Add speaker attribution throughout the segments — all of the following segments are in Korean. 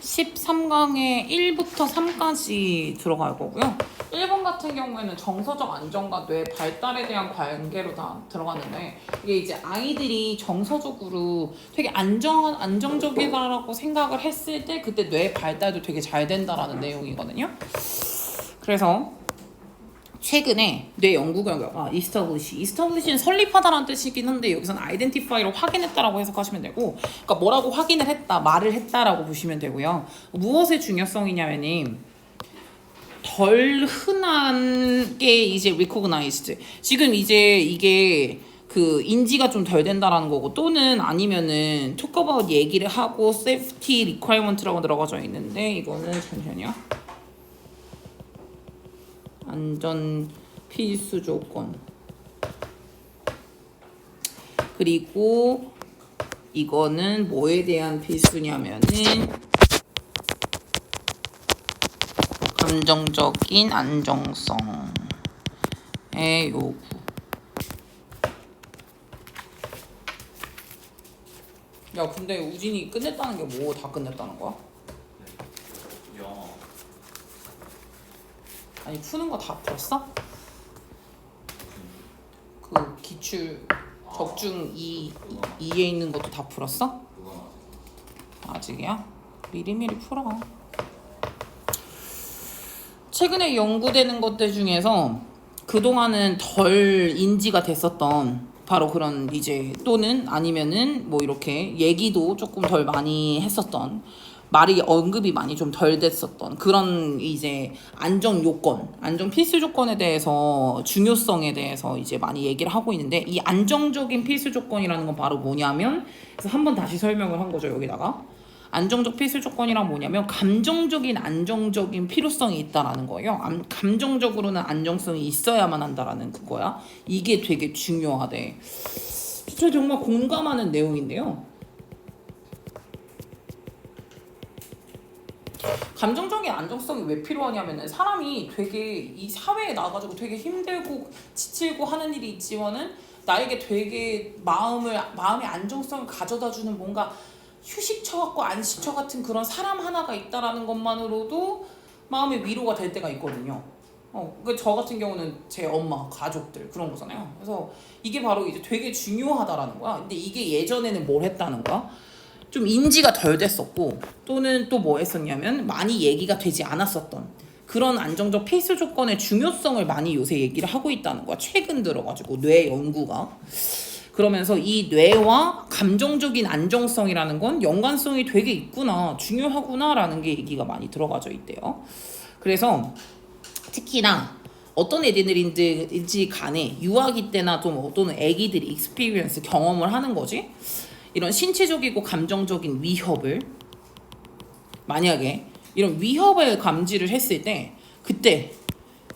Speaker 1: 13강에 1부터 3까지 들어갈 거고요. 1번 같은 경우에는 정서적 안정과 뇌 발달에 대한 관계로 다 들어갔는데, 이게 이제 아이들이 정서적으로 되게 안정적이다라고 생각을 했을 때 그때 뇌 발달도 되게 잘 된다라는 내용이거든요. 그래서 최근에 뇌 연구 결과가 이스타블리시는 설립하다라는 뜻이긴 한데, 여기서는 아이덴티파이로 확인했다라고 해석하시면 되고, 그러니까 뭐라고 확인을 했다, 말을 했다라고 보시면 되고요. 무엇의 중요성이냐면은 덜 흔한 게 이제 recognized. 지금 이제 이게 그 인지가 좀 덜 된다라는 거고, 또는 아니면은 talk about 얘기를 하고 safety requirement라고 들어가져 있는데, 이거는 잠시만요. 안전 필수 조건. 그리고 이거는 뭐에 대한 필수냐면은 감정적인 안정성의 요구. 야, 근데 우진이 끝냈다는 게 뭐 다 끝냈다는 거야? 아니, 푸는 거 다 풀었어? 그 기출 적중 2에 있는 것도 다 풀었어? 아직이야? 미리미리 풀어. 최근에 연구되는 것들 중에서 그동안은 덜 인지가 됐었던 바로 그런 이제, 또는 아니면은 뭐 이렇게 얘기도 조금 덜 많이 했었던, 말이 언급이 많이 좀 덜 됐었던 그런 이제 안정 요건, 안정 필수 조건에 대해서 중요성에 대해서 이제 많이 얘기를 하고 있는데, 이 안정적인 필수 조건이라는 건 바로 뭐냐면, 그래서 한번 다시 설명을 한 거죠. 여기다가 안정적 필수 조건이란 뭐냐면 감정적인 안정적인 필요성이 있다라는 거예요. 감정적으로는 안정성이 있어야만 한다라는 그거야. 이게 되게 중요하대. 진짜 정말 공감하는 내용인데요. 감정적인 안정성이 왜 필요하냐면은, 사람이 되게 이 사회에 나가지고 되게 힘들고 지치고 하는 일이 있지만은 나에게 되게 마음의 안정성을 가져다주는 뭔가 휴식처 같고 안식처 같은 그런 사람 하나가 있다라는 것만으로도 마음의 위로가 될 때가 있거든요. 저 같은 경우는 제 엄마, 가족들 그런 거잖아요. 그래서 이게 바로 이제 되게 중요하다라는 거야. 근데 이게 예전에는 뭘 했다는 거야? 좀 인지가 덜 됐었고, 또는 또 뭐 했었냐면 많이 얘기가 되지 않았었던 그런 안정적 필수 조건의 중요성을 많이 요새 얘기를 하고 있다는 거야. 최근 들어가지고 뇌 연구가. 그러면서 이 뇌와 감정적인 안정성이라는 건 연관성이 되게 있구나, 중요하구나라는 게 얘기가 많이 들어가져 있대요. 그래서 특히나 어떤 애들인지 간에 유아기 때나 좀 또는 애기들이 익스피리언스 경험을 하는 거지. 이런 신체적이고 감정적인 위협을, 만약에 이런 위협을 감지를 했을 때, 그때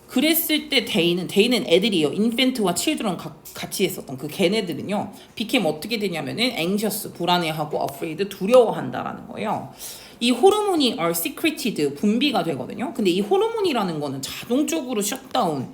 Speaker 1: 그랬을 때 데이는 애들이에요. 인펜트와 칠드런 같이 했었던 그 걔네들은요, became 어떻게 되냐면은 anxious, 불안해하고 afraid, 두려워한다라는 거예요. 이 호르몬이 are secreted, 분비가 되거든요. 근데 이 호르몬이라는 거는 자동적으로 셧다운,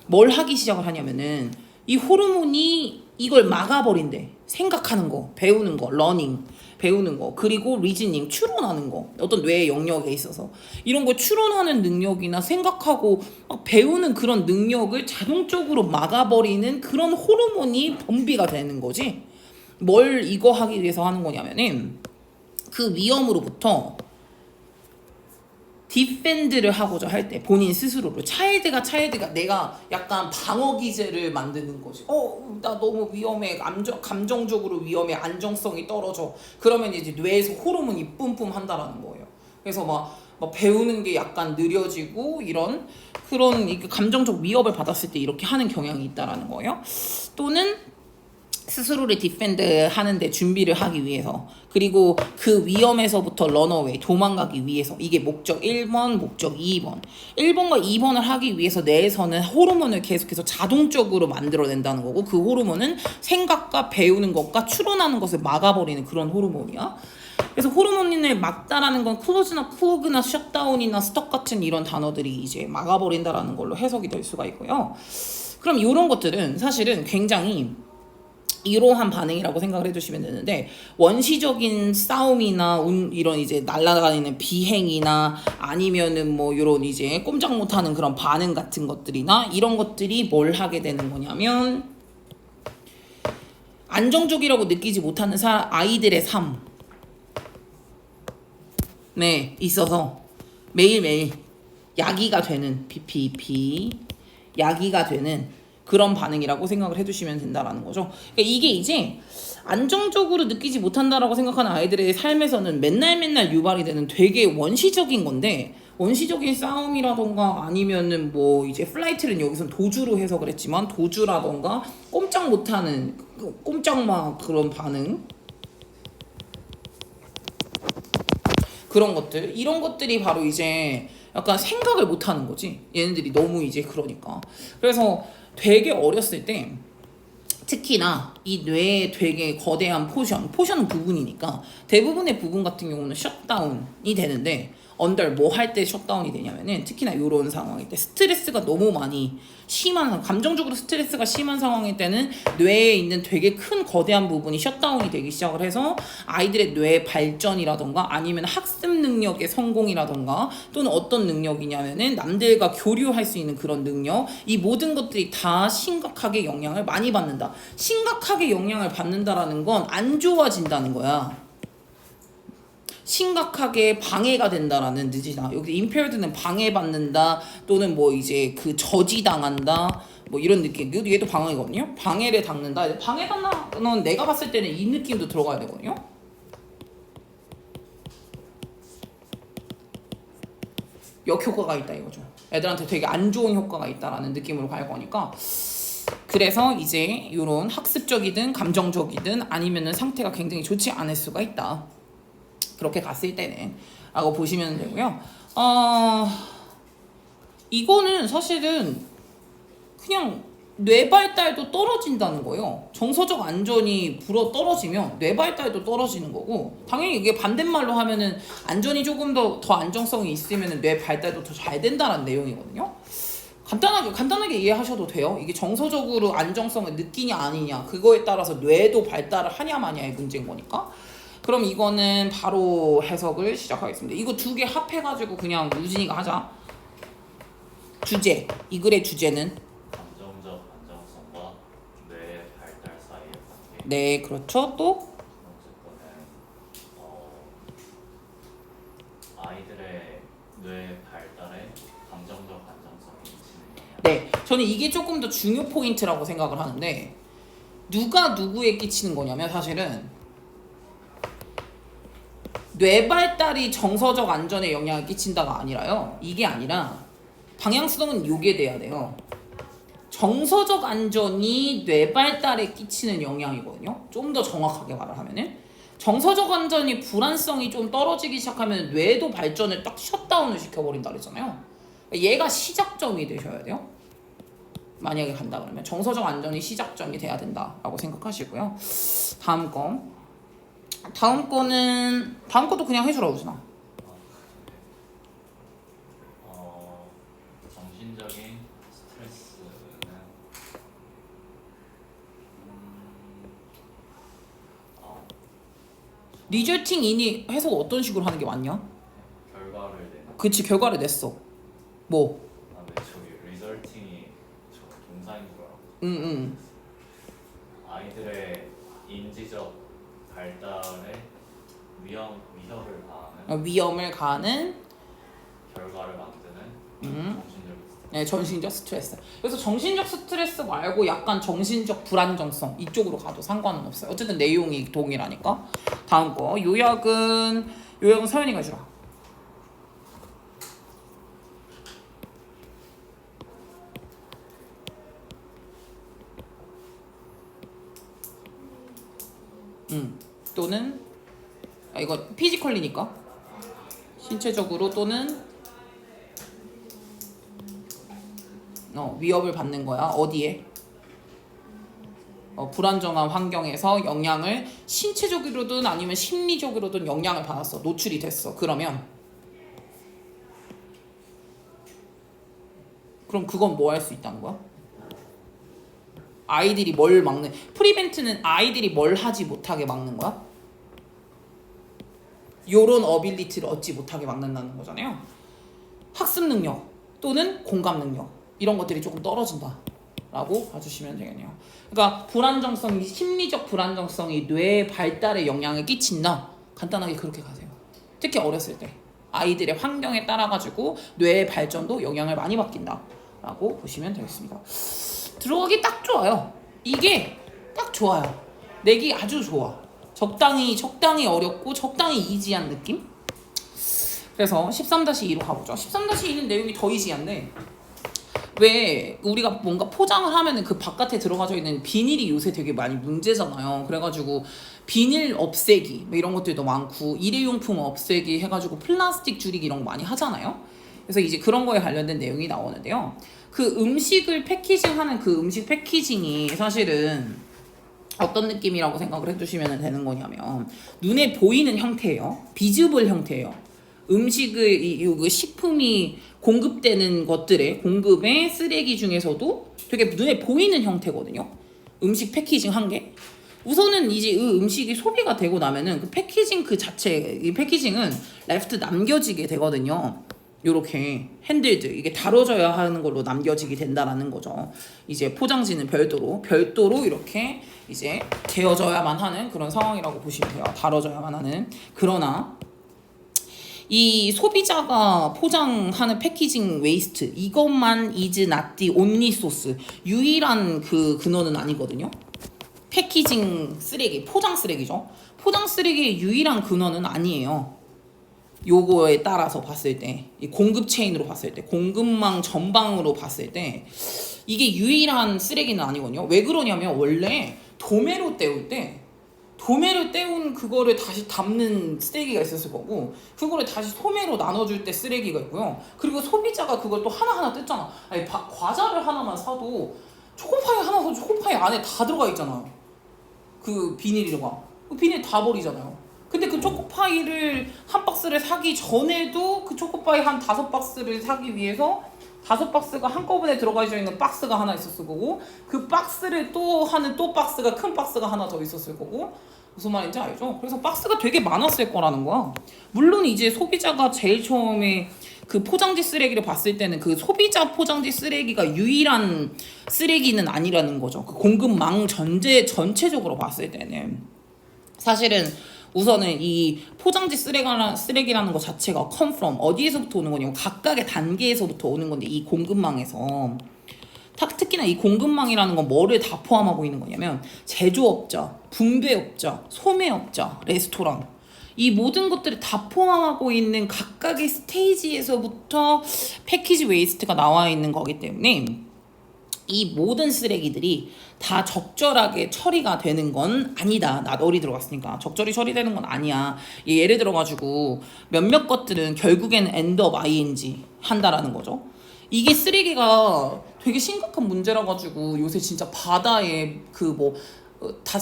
Speaker 1: 뭘 하기 시작을 하냐면은 이 호르몬이 이걸 막아버린대. 생각하는 거, 배우는 거, 러닝, 배우는 거, 그리고 리즈닝, 추론하는 거, 어떤 뇌의 영역에 있어서 이런 거 추론하는 능력이나 생각하고 배우는 그런 능력을 자동적으로 막아버리는 그런 호르몬이 분비가 되는 거지. 뭘 이거 하기 위해서 하는 거냐면은 그 위험으로부터 디펜드를 하고자 할 때, 본인 스스로를, 차일드가 내가 약간 방어 기제를 만드는 거지. 나 너무 위험해, 감정적으로 위험해, 안정성이 떨어져. 그러면 이제 뇌에서 호르몬이 뿜뿜 한다라는 거예요. 그래서 막 배우는 게 약간 느려지고, 그런 감정적 위협을 받았을 때 이렇게 하는 경향이 있다라는 거예요. 또는 스스로를 디펜드 하는데 준비를 하기 위해서, 그리고 그 위험에서부터 런어웨이, 도망가기 위해서, 이게 목적 1번, 목적 2번. 1번과 2번을 하기 위해서 뇌에서는 호르몬을 계속해서 자동적으로 만들어낸다는 거고, 그 호르몬은 생각과 배우는 것과 추론하는 것을 막아버리는 그런 호르몬이야. 그래서 호르몬을 막다라는 건 클로즈나 플러그나 셧다운이나 스톱 같은 이런 단어들이 이제 막아버린다라는 걸로 해석이 될 수가 있고요. 그럼 이런 것들은 사실은 굉장히 이러한 반응이라고 생각을 해주시면 되는데, 원시적인 싸움이나 이런 이제 날아다니는 비행이나 아니면은 뭐 이런 이제 꼼짝 못하는 그런 반응 같은 것들이나 이런 것들이 뭘 하게 되는 거냐면, 안정적이라고 느끼지 못하는 아이들의 삶에 있어서 매일매일 야기가 되는 PPP 야기가 되는 그런 반응이라고 생각을 해주시면 된다라는 거죠. 그러니까 이게 이제 안정적으로 느끼지 못한다라고 생각하는 아이들의 삶에서는 맨날 유발이 되는 되게 원시적인 건데, 원시적인 싸움이라던가 아니면은 뭐 이제 플라이트는 여기선 도주로 해석을 했지만 도주라던가 꼼짝 못하는 꼼짝마 그런 반응, 그런 것들, 이런 것들이 바로 이제 약간 생각을 못하는 거지. 얘네들이 너무 이제 그러니까. 그래서 되게 어렸을 때 특히나 이 뇌에 되게 거대한 포션은 부분이니까 대부분의 부분 같은 경우는 셧다운이 되는데, 언덜 뭐 할 때 셧다운이 되냐면은 특히나 이런 상황일 때 스트레스가 너무 많이 심한, 감정적으로 스트레스가 심한 상황일 때는 뇌에 있는 되게 큰 거대한 부분이 셧다운이 되기 시작을 해서 아이들의 뇌 발전이라던가 아니면 학습 능력의 성공이라던가 또는 어떤 능력이냐면은 남들과 교류할 수 있는 그런 능력, 이 모든 것들이 다 심각하게 영향을 많이 받는다. 심각하게 영향을 받는다라는 건 안 좋아진다는 거야. 심각하게 방해가 된다라는 뜻이다. 여기 impaired는 방해받는다 또는 뭐 이제 그 저지당한다 뭐 이런 느낌. 얘도 방해거든요. 방해를 당는다. 방해받는 내가 봤을 때는 이 느낌도 들어가야 되거든요. 역효과가 있다 이거죠. 애들한테 되게 안 좋은 효과가 있다라는 느낌으로 갈 거니까. 그래서 이제 이런 학습적이든 감정적이든 아니면은 상태가 굉장히 좋지 않을 수가 있다. 그렇게 갔을 때는 라고 보시면 되고요. 이거는 사실은 그냥 뇌 발달도 떨어진다는 거예요. 정서적 안전이 불어 떨어지면 뇌 발달도 떨어지는 거고, 당연히 이게 반대말로 하면은 안전이 조금 더 안정성이 있으면 뇌 발달도 더 잘 된다는 내용이거든요. 간단하게 이해하셔도 돼요. 이게 정서적으로 안정성을 느끼냐 아니냐 그거에 따라서 뇌도 발달을 하냐 마냐의 문제인 거니까. 그럼 이거는 바로 해석을 시작하겠습니다. 이거 두 개 합해가지고 그냥 유진이가 하자. 주제, 이 글의 주제는
Speaker 2: 감정적 안정성과 뇌 발달 사이의 관계.
Speaker 1: 네, 그렇죠. 또
Speaker 2: 아이들의 뇌 발달에 감정적 안정성이 미치는 영향.
Speaker 1: 네, 저는 이게 조금 더 중요 포인트라고 생각을 하는데, 누가 누구에 끼치는 거냐면 사실은 뇌 발달이 정서적 안전에 영향을 끼친다가 아니라요. 이게 아니라 방향성은 요게 돼야 돼요. 정서적 안전이 뇌 발달에 끼치는 영향이거든요. 좀 더 정확하게 말을 하면은 정서적 안전이 불안성이 좀 떨어지기 시작하면 뇌도 발전을 딱 셧다운을 시켜버린다 그랬잖아요. 얘가 시작점이 되셔야 돼요. 만약에 간다 그러면 정서적 안전이 시작점이 돼야 된다라고 생각하시고요. 다음 것도 그냥 해주라 우진아.
Speaker 2: 정신적인 스트레스는
Speaker 1: 리저팅 인이 해석 어떤 식으로 하는 게 맞냐?
Speaker 2: 결과를 내는.
Speaker 1: 그치, 결과를 냈어. 뭐?
Speaker 2: 네, 저기 리설팅이 저 동사인 줄 알았고.
Speaker 1: 응.
Speaker 2: 아이들의 인지적 발달에 위협을 가하는
Speaker 1: 위험을 가하는
Speaker 2: 결과를 만드는 정신적 스트레스.
Speaker 1: 네, 정신적 스트레스. 그래서 정신적 스트레스 말고 약간 정신적 불안정성 이쪽으로 가도 상관은 없어요. 어쨌든 내용이 동일하니까. 다음 거 요약은 서연이가 해주라. 또는 이거 피지컬리니까 신체적으로 또는 위협을 받는 거야. 어디에? 불안정한 환경에서 영향을 신체적으로든 아니면 심리적으로든 영향을 받았어. 노출이 됐어. 그럼 그건 뭐 할 수 있다는 거야? 아이들이 뭘 막는, 프리벤트는 아이들이 뭘 하지 못하게 막는 거야? 요런 어빌리티를 얻지 못하게 막는다는 거잖아요. 학습 능력 또는 공감 능력 이런 것들이 조금 떨어진다 라고 봐주시면 되겠네요. 그러니까 불안정성이, 심리적 불안정성이 뇌 발달에 영향을 끼친다. 간단하게 그렇게 가세요. 특히 어렸을 때 아이들의 환경에 따라 가지고 뇌의 발전도 영향을 많이 받긴다 라고 보시면 되겠습니다. 들어가기 딱 좋아요. 이게 딱 좋아요. 내기 아주 좋아. 적당히 어렵고 적당히 이지한 느낌? 그래서 13-2로 가보죠. 13-2는 내용이 더 이지한데 왜 우리가 뭔가 포장을 하면은 그 바깥에 들어가져 있는 비닐이 요새 되게 많이 문제잖아요. 그래가지고 비닐 없애기 뭐 이런 것들도 많고 일회용품 없애기 해가지고 플라스틱 줄이기 이런 거 많이 하잖아요. 그래서 이제 그런 거에 관련된 내용이 나오는데요. 그 음식을 패키징하는 그 음식 패키징이 사실은 어떤 느낌이라고 생각을 해주시면 되는 거냐면 눈에 보이는 형태예요. 비즈블 형태예요. 음식을 식품이 공급되는 것들의 공급의 쓰레기 중에서도 되게 눈에 보이는 형태거든요. 음식 패키징 한 게. 우선은 이제 그 음식이 소비가 되고 나면은 그 패키징 그 자체, 이 패키징은 레프트 남겨지게 되거든요. 요렇게 핸들드 이게 다뤄져야 하는 걸로 남겨지게 된다라는 거죠. 이제 포장지는 별도로 이렇게 이제 되어져야만 하는 그런 상황이라고 보시면 돼요. 다뤄져야만 하는. 그러나 이 소비자가 포장하는 패키징 웨이스트 이것만 is not the only source 유일한 그 근원은 아니거든요. 패키징 쓰레기, 포장 쓰레기죠. 포장 쓰레기의 유일한 근원은 아니에요. 요거에 따라서 봤을 때, 이 공급 체인으로 봤을 때, 공급망 전방으로 봤을 때 이게 유일한 쓰레기는 아니거든요. 왜 그러냐면 원래 도매로 때운 그거를 다시 담는 쓰레기가 있었을 거고 그거를 다시 소매로 나눠줄 때 쓰레기가 있고요. 그리고 소비자가 그걸 또 하나하나 뜯잖아. 아니 과자를 하나만 사도 초코파이 하나 사도 초코파이 안에 다 들어가 있잖아요. 그 비닐이가 그 비닐 다 버리잖아요. 근데 그 초코파이를 한 박스를 사기 전에도 그 초코파이 한 5박스를 사기 위해서 5박스가 한꺼번에 들어가 있는 박스가 하나 있었을 거고 그 박스를 또 하는 또 박스가 큰 박스가 하나 더 있었을 거고 무슨 말인지 알죠? 그래서 박스가 되게 많았을 거라는 거야. 물론 이제 소비자가 제일 처음에 그 포장지 쓰레기를 봤을 때는 그 소비자 포장지 쓰레기가 유일한 쓰레기는 아니라는 거죠. 그 공급망 전체적으로 봤을 때는 사실은 우선은 이 포장지 쓰레기라는 것 자체가 come from 어디에서부터 오는 거냐면 각각의 단계에서부터 오는 건데 이 공급망에서 특히나 이 공급망이라는 건 뭐를 다 포함하고 있는 거냐면 제조업자, 분배업자, 소매업자, 레스토랑 이 모든 것들을 다 포함하고 있는 각각의 스테이지에서부터 패키지 웨이스트가 나와 있는 거기 때문에 이 모든 쓰레기들이 다 적절하게 처리가 되는 건 아니다. 나돌이 들어갔으니까 적절히 처리되는 건 아니야. 예를 들어가지고 몇몇 것들은 결국엔 end of ing 한다라는 거죠. 이게 쓰레기가 되게 심각한 문제라 가지고 요새 진짜 바다에 다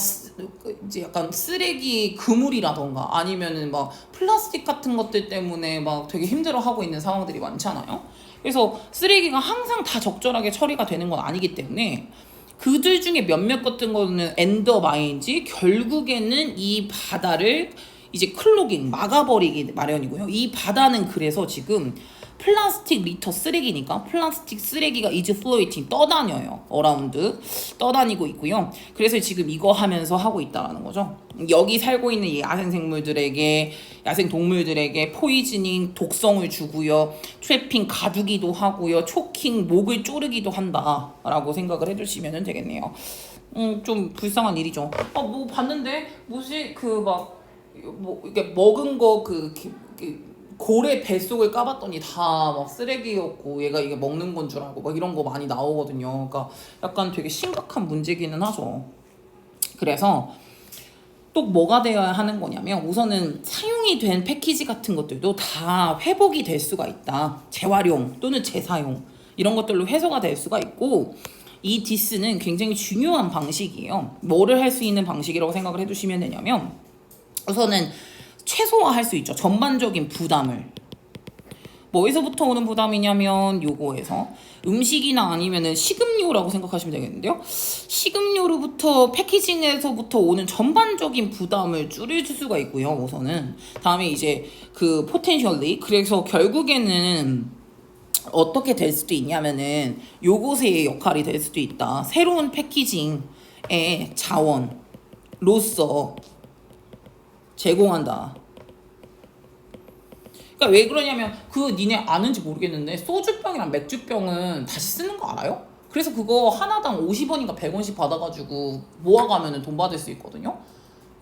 Speaker 1: 이제 약간 쓰레기 그물이라던가 아니면은 막 플라스틱 같은 것들 때문에 막 되게 힘들어하고 있는 상황들이 많잖아요. 그래서 쓰레기가 항상 다 적절하게 처리가 되는 건 아니기 때문에 그들 중에 몇몇 같은 거는 엔더 마인지 결국에는 이 바다를 이제 클로깅 막아버리기 마련이고요. 이 바다는 그래서 지금 플라스틱 리터 쓰레기니까 플라스틱 쓰레기가 is floating 떠다녀요. 어라운드 떠다니고 있고요. 그래서 지금 이거 하면서 하고 있다라는 거죠. 여기 살고 있는 이 야생생물들에게 야생동물들에게 포이즈닝 독성을 주고요. 트래핑 가두기도 하고요. 초킹 목을 조르기도 한다라고 생각을 해주시면 되겠네요. 좀 불쌍한 일이죠. 뭐 봤는데 뭐지 이게 먹은 거 고래 뱃속을 까봤더니 다 막 쓰레기였고 얘가 이게 먹는 건 줄 알고 막 이런 거 많이 나오거든요. 그러니까 약간 되게 심각한 문제기는 하죠. 그래서 또 뭐가 되어야 하는 거냐면 우선은 사용이 된 패키지 같은 것들도 다 회복이 될 수가 있다. 재활용 또는 재사용 이런 것들로 해소가 될 수가 있고 이 디스는 굉장히 중요한 방식이에요. 뭐를 할 수 있는 방식이라고 생각을 해주시면 되냐면 우선은 최소화할 수 있죠. 전반적인 부담을. 뭐에서부터 오는 부담이냐면 요거에서 음식이나 아니면은 식음료라고 생각하시면 되겠는데요. 식음료로부터 패키징에서부터 오는 전반적인 부담을 줄여줄 수가 있고요. 우선은 다음에 이제 그 포텐셜리 그래서 결국에는 어떻게 될 수도 있냐면은 요것의 역할이 될 수도 있다. 새로운 패키징의 자원로서 제공한다. 그러니까 왜 그러냐면 그 니네 아는지 모르겠는데 소주병이랑 맥주병은 다시 쓰는 거 알아요? 그래서 그거 하나당 50원인가 100원씩 받아가지고 모아가면은 돈 받을 수 있거든요.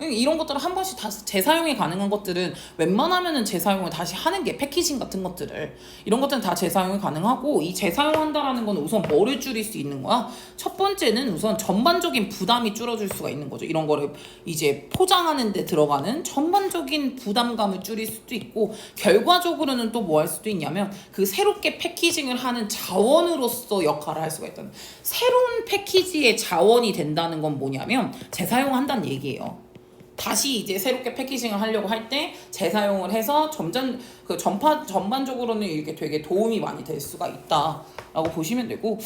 Speaker 1: 이런 것들은 한 번씩 다 재사용이 가능한 것들은 웬만하면은 재사용을 다시 하는 게 패키징 같은 것들을 이런 것들은 다 재사용이 가능하고 이 재사용한다라는 건 우선 뭐를 줄일 수 있는 거야? 첫 번째는 우선 전반적인 부담이 줄어들 수가 있는 거죠. 이런 거를 이제 포장하는 데 들어가는 전반적인 부담감을 줄일 수도 있고 결과적으로는 또 뭐 할 수도 있냐면 그 새롭게 패키징을 하는 자원으로서 역할을 할 수가 있다는 새로운 패키지의 자원이 된다는 건 뭐냐면 재사용한다는 얘기예요. 다시 이제 새롭게 패키징을 하려고 할 때 재사용을 해서 전반적으로는 이렇게 되게 도움이 많이 될 수가 있다라고 보시면 되고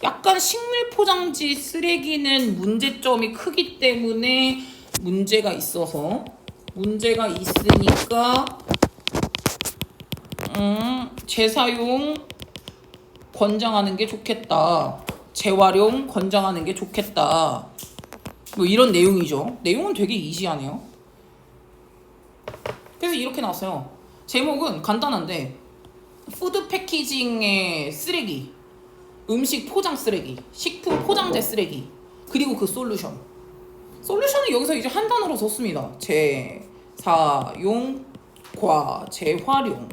Speaker 1: 약간 식물 포장지 쓰레기는 문제점이 크기 때문에 문제가 있으니까 재사용 권장하는 게 좋겠다. 재활용 권장하는 게 좋겠다. 뭐 이런 내용이죠. 내용은 되게 이지하네요. 그래서 이렇게 나왔어요. 제목은 간단한데 푸드 패키징의 쓰레기, 음식 포장 쓰레기, 식품 포장재 쓰레기, 그리고 그 솔루션은 여기서 이제 한 단어로 썼습니다. 재사용과 재활용을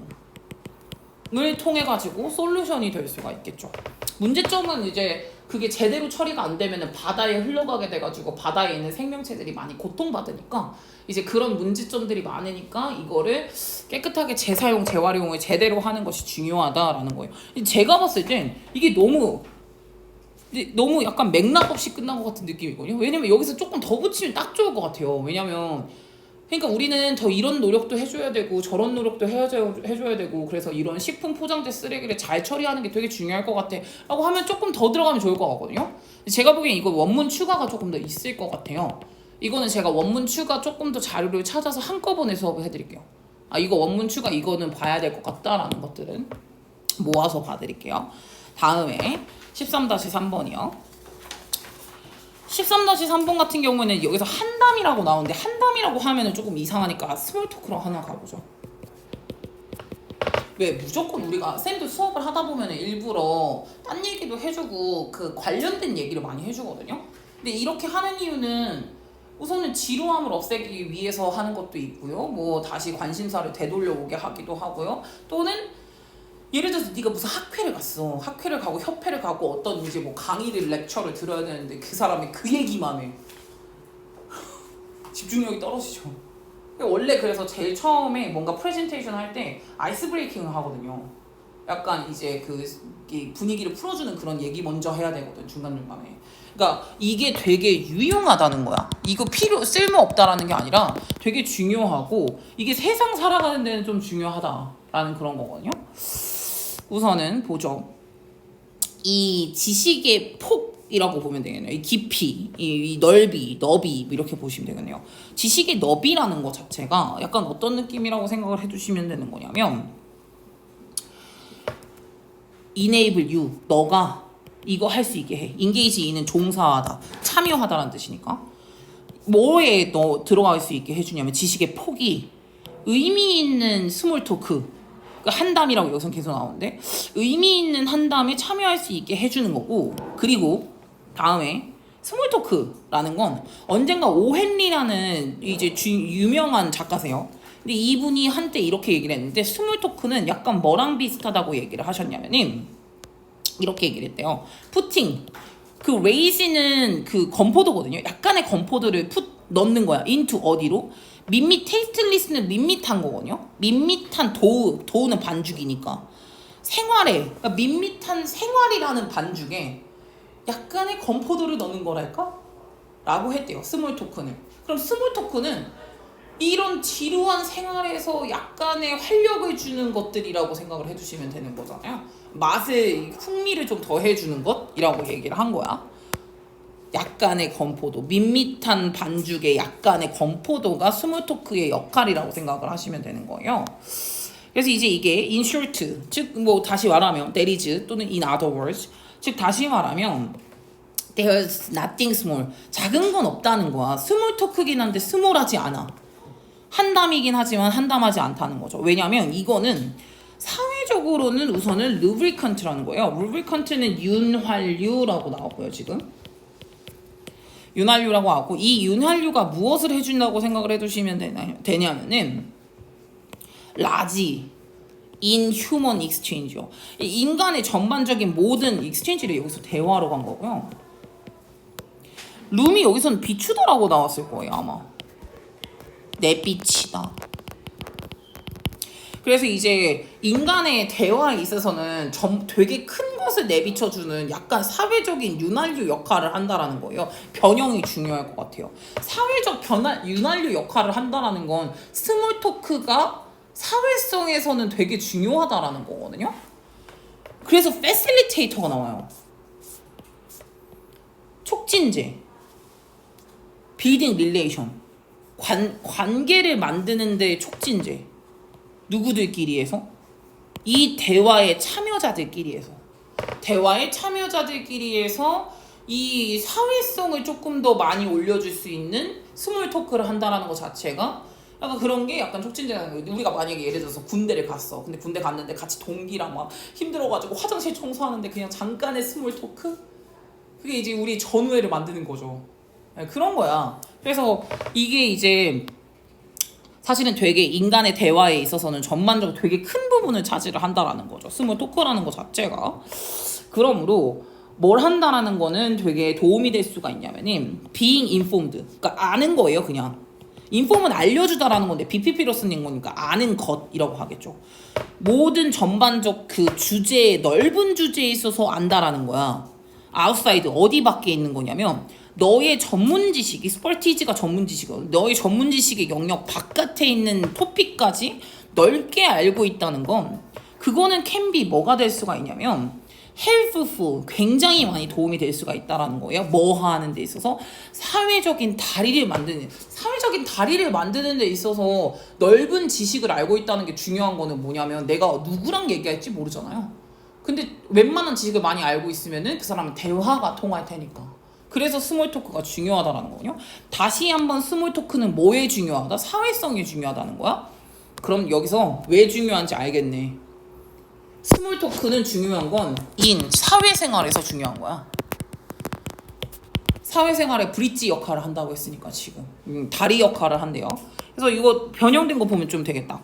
Speaker 1: 통해 가지고 솔루션이 될 수가 있겠죠. 문제점은 이제 그게 제대로 처리가 안 되면은 바다에 흘러가게 돼가지고 바다에 있는 생명체들이 많이 고통받으니까 이제 그런 문제점들이 많으니까 이거를 깨끗하게 재사용, 재활용을 제대로 하는 것이 중요하다라는 거예요. 제가 봤을 땐 이게 너무 약간 맥락 없이 끝난 것 같은 느낌이거든요. 왜냐면 여기서 조금 더 붙이면 딱 좋을 것 같아요. 왜냐면 그러니까 우리는 더 이런 노력도 해줘야 되고 저런 노력도 해줘야 되고 그래서 이런 식품 포장재 쓰레기를 잘 처리하는 게 되게 중요할 것 같아 라고 하면 조금 더 들어가면 좋을 것 같거든요. 제가 보기엔 이거 원문 추가가 조금 더 있을 것 같아요. 이거는 제가 원문 추가 조금 더 자료를 찾아서 한꺼번에 수업을 해드릴게요. 이거 원문 추가 이거는 봐야 될 것 같다라는 것들은 모아서 봐드릴게요. 다음에 13-3번이요. 13-3번 같은 경우에는 여기서 한담이라고 나오는데 한담이라고 하면은 조금 이상하니까 스몰 토크로 하나 가보죠. 왜 무조건 우리가 쌤도 수업을 하다 보면은 일부러 딴 얘기도 해주고 그 관련된 얘기를 많이 해주거든요. 근데 이렇게 하는 이유는 우선은 지루함을 없애기 위해서 하는 것도 있고요. 뭐 다시 관심사를 되돌려오게 하기도 하고요. 또는 예를 들어서 네가 무슨 학회를 갔어. 학회를 가고 협회를 가고 어떤 이제 뭐 강의를 렉처를 들어야 되는데 그 사람이 그 얘기만 해. 집중력이 떨어지죠. 원래 그래서 제일 처음에 뭔가 프레젠테이션 할 때 아이스 브레이킹을 하거든요. 약간 이제 그 분위기를 풀어주는 그런 얘기 먼저 해야 되거든 중간중간에. 그러니까 이게 되게 유용하다는 거야. 이거 쓸모없다라는 게 아니라 되게 중요하고 이게 세상 살아가는 데는 좀 중요하다라는 그런 거거든요. 우선은 보죠. 이 지식의 폭이라고 보면 되겠네요. 이 깊이, 이 넓이, 너비 이렇게 보시면 되겠네요. 지식의 너비라는 것 자체가 약간 어떤 느낌이라고 생각을 해주시면 되는 거냐면 enable you, 너가 이거 할 수 있게 해. engage in은 종사하다, 참여하다라는 뜻이니까 뭐에 너 들어갈 수 있게 해주냐면 지식의 폭이 의미 있는 스몰 토크 한담이라고 여기서 계속 나오는데 의미 있는 한담에 참여할 수 있게 해주는 거고 그리고 다음에 스몰 토크라는 건 언젠가 오헨리라는 이제 유명한 작가세요. 근데 이분이 한때 이렇게 얘기를 했는데 스몰 토크는 약간 뭐랑 비슷하다고 얘기를 하셨냐면은 이렇게 얘기를 했대요. 푸팅 그 레이지는 그 건포도거든요. 약간의 건포도를 넣는 거야. 인투 어디로? 테이스트리스는 밋밋한 거거든요. 밋밋한 도우는 반죽이니까 그러니까 밋밋한 생활이라는 반죽에 약간의 건포도를 넣는 거랄까? 라고 했대요. 스몰 토크는. 그럼 스몰 토크는 이런 지루한 생활에서 약간의 활력을 주는 것들이라고 생각을 해주시면 되는 거잖아요. 맛에 풍미를 좀 더해주는 것이라고 얘기를 한 거야. 약간의 건포도, 밋밋한 반죽의 약간의 건포도가 스몰 토크의 역할이라고 생각을 하시면 되는 거예요. 그래서 이제 이게 in short, 즉 뭐 다시 말하면 that is 또는 in other words, 즉 다시 말하면 there's nothing small, 작은 건 없다는 거야. 스몰 토크긴 한데 스몰하지 않아. 한담이긴 하지만 한담하지 않다는 거죠. 왜냐면 이거는 사회적으로는 우선은 루브리컨트라는 거예요. 루브리컨트는 윤활유라고 나오고요, 지금. 윤활유라고 하고, 이 윤활유가 무엇을 해준다고 생각을 해두시면 되냐면은 라지 in human exchange요. 인간의 전반적인 모든 exchange를 여기서 대화로 간 거고요. 룸이 여기서는 비추다라고 나왔을 거예요, 아마. 내비치다. 그래서 이제 인간의 대화에 있어서는 되게 큰 것을 내비쳐주는 약간 사회적인 윤활유 역할을 한다라는 거예요. 변형이 중요할 것 같아요. 사회적 윤활유 역할을 한다라는 건 스몰 토크가 사회성에서는 되게 중요하다라는 거거든요. 그래서 패실리테이터가 나와요. 촉진제, 빌딩 릴레이션, 관계를 만드는데 촉진제. 누구들끼리에서? 이 대화의 참여자들끼리에서. 대화의 참여자들끼리에서 이 사회성을 조금 더 많이 올려줄 수 있는 스몰 토크를 한다라는 것 자체가 약간 그런 게 약간 촉진제라는 거예요. 우리가 만약에 예를 들어서 군대를 갔어. 근데 군대 갔는데 같이 동기랑 막 힘들어가지고 화장실 청소하는데 그냥 잠깐의 스몰 토크? 그게 이제 우리 전우회를 만드는 거죠. 그런 거야. 그래서 이게 이제 사실은 되게 인간의 대화에 있어서는 전반적으로 되게 큰 부분을 차지를 한다라는 거죠. 스몰 토크라는 것 자체가. 그러므로 뭘 한다라는 거는 되게 도움이 될 수가 있냐면은 being informed. 그러니까 아는 거예요, 그냥. 인폼은 알려주다라는 건데 BPP로 쓰는 거니까 아는 것이라고 하겠죠. 모든 전반적 그 주제에 넓은 주제에 있어서 안다라는 거야. 아웃사이드 어디 밖에 있는 거냐면 너의 전문 지식, 익스퍼티지가 전문 지식이거든. 너의 전문 지식의 영역 바깥에 있는 토픽까지 넓게 알고 있다는 건 그거는 can be 뭐가 될 수가 있냐면 helpful, 굉장히 많이 도움이 될 수가 있다라는 거예요. 뭐 하는 데 있어서 사회적인 다리를 만드는 데 있어서 넓은 지식을 알고 있다는 게 중요한 거는 뭐냐면 내가 누구랑 얘기할지 모르잖아요. 근데 웬만한 지식을 많이 알고 있으면은 그 사람은 대화가 통할 테니까. 그래서 스몰 토크가 중요하다라는 거거든요. 다시 한번 스몰 토크는 뭐에 중요하다? 사회성이 중요하다는 거야. 그럼 여기서 왜 중요한지 알겠네. 스몰 토크는 중요한 건 사회생활에서 중요한 거야. 사회생활에 브릿지 역할을 한다고 했으니까 지금 다리 역할을 한대요. 그래서 이거 변형된 거 보면 좀 되겠다.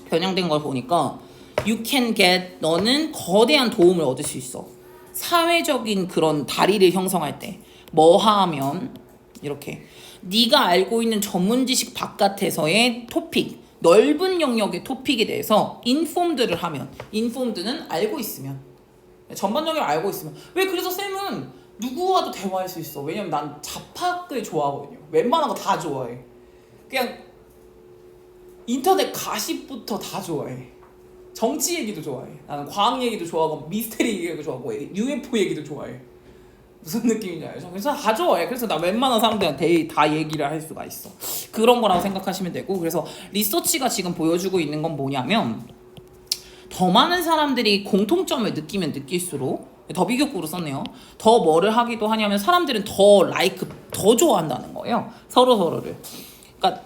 Speaker 1: 변형된 걸 보니까 you can get, 너는 거대한 도움을 얻을 수 있어. 사회적인 그런 다리를 형성할 때 뭐 하면 이렇게 네가 알고 있는 전문 지식 바깥에서의 토픽, 넓은 영역의 토픽에 대해서 인폼드를 하면, 인폼드는 알고 있으면, 전반적으로 알고 있으면. 왜 그래서 쌤은 누구와도 대화할 수 있어. 왜냐면 난 잡학을 좋아하거든요. 웬만한 거 다 좋아해. 그냥 인터넷 가십부터 다 좋아해. 정치 얘기도 좋아해. 나는 과학 얘기도 좋아하고 미스테리 얘기도 좋아하고 UFO 얘기도 좋아해. 무슨 느낌인지 알죠? 그래서 다 좋아해. 그래서 나 웬만한 사람들한테 다 얘기를 할 수가 있어. 그런 거라고 생각하시면 되고, 그래서 리서치가 지금 보여주고 있는 건 뭐냐면 더 많은 사람들이 공통점을 느끼면 느낄수록, 더 비교급으로 썼네요. 더 뭐를 하기도 하냐면 사람들은 더 좋아한다는 거예요. 서로를. 그러니까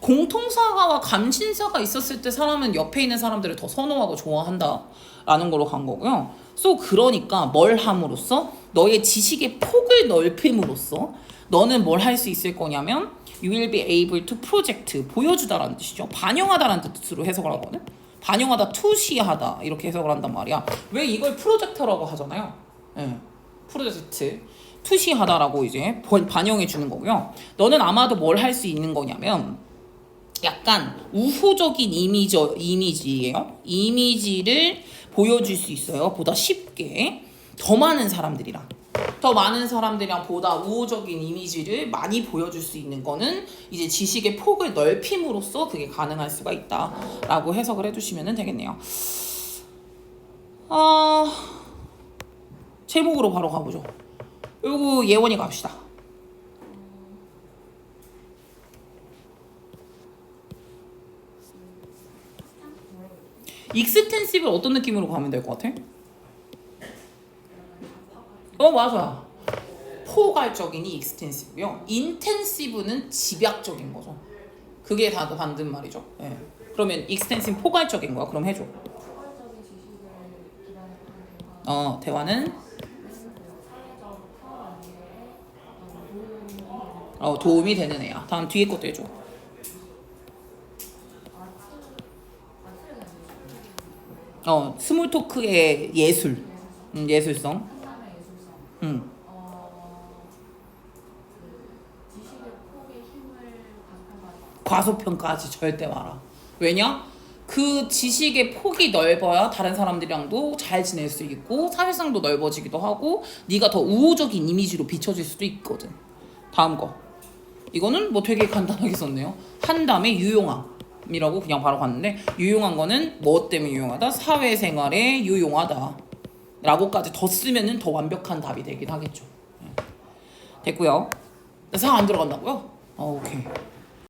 Speaker 1: 공통사과와 감신사가 있었을 때 사람은 옆에 있는 사람들을 더 선호하고 좋아한다라는 걸로 간 거고요. 그러니까 뭘 함으로써 너의 지식의 폭을 넓힘으로써 너는 뭘 할 수 있을 거냐면 you will be able to project, 보여주다라는 뜻이죠. 반영하다라는 뜻으로 해석을 하거든. 반영하다, 투시하다 이렇게 해석을 한단 말이야. 왜 이걸 프로젝터라고 하잖아요. 네. 프로젝트. 투시하다라고 이제 반영해 주는 거고요. 너는 아마도 뭘 할 수 있는 거냐면 약간 우호적인 이미지예요. 이미지를 보여줄 수 있어요. 보다 쉽게 더 많은 사람들이랑 더 많은 사람들이랑 보다 우호적인 이미지를 많이 보여줄 수 있는 거는 이제 지식의 폭을 넓힘으로써 그게 가능할 수가 있다라고 해석을 해주시면 되겠네요. 제목으로 바로 가보죠. 요거 예원이 갑시다. 익스텐시브를 어떤 느낌으로 가면 될 것 같아? 맞아. 포괄적이니 익스텐시브요. 인텐시브는 집약적인 거죠. 그게 다 반든 말이죠. 예. 그러면 익스텐시브 포괄적인 거야. 그럼 해줘. 대화는 도움이 되는 애야. 다음 뒤에 것도 해줘. 스몰 토크의 예술. 예술성. 과소평가하지 절대 마라. 왜냐? 그 지식의 폭이 넓어야 다른 사람들이랑도 잘 지낼 수 있고 사회성도 넓어지기도 하고 네가 더 우호적인 이미지로 비춰질 수도 있거든. 다음 거. 이거는 뭐 되게 간단하게 썼네요. 한 다음에 유용함이라고 그냥 바로 갔는데 유용한 거는 뭐 때문에 유용하다? 사회생활에 유용하다 라고까지 더 쓰면은 더 완벽한 답이 되긴 하겠죠. 됐고요. 4 안 들어간다고요? 오케이.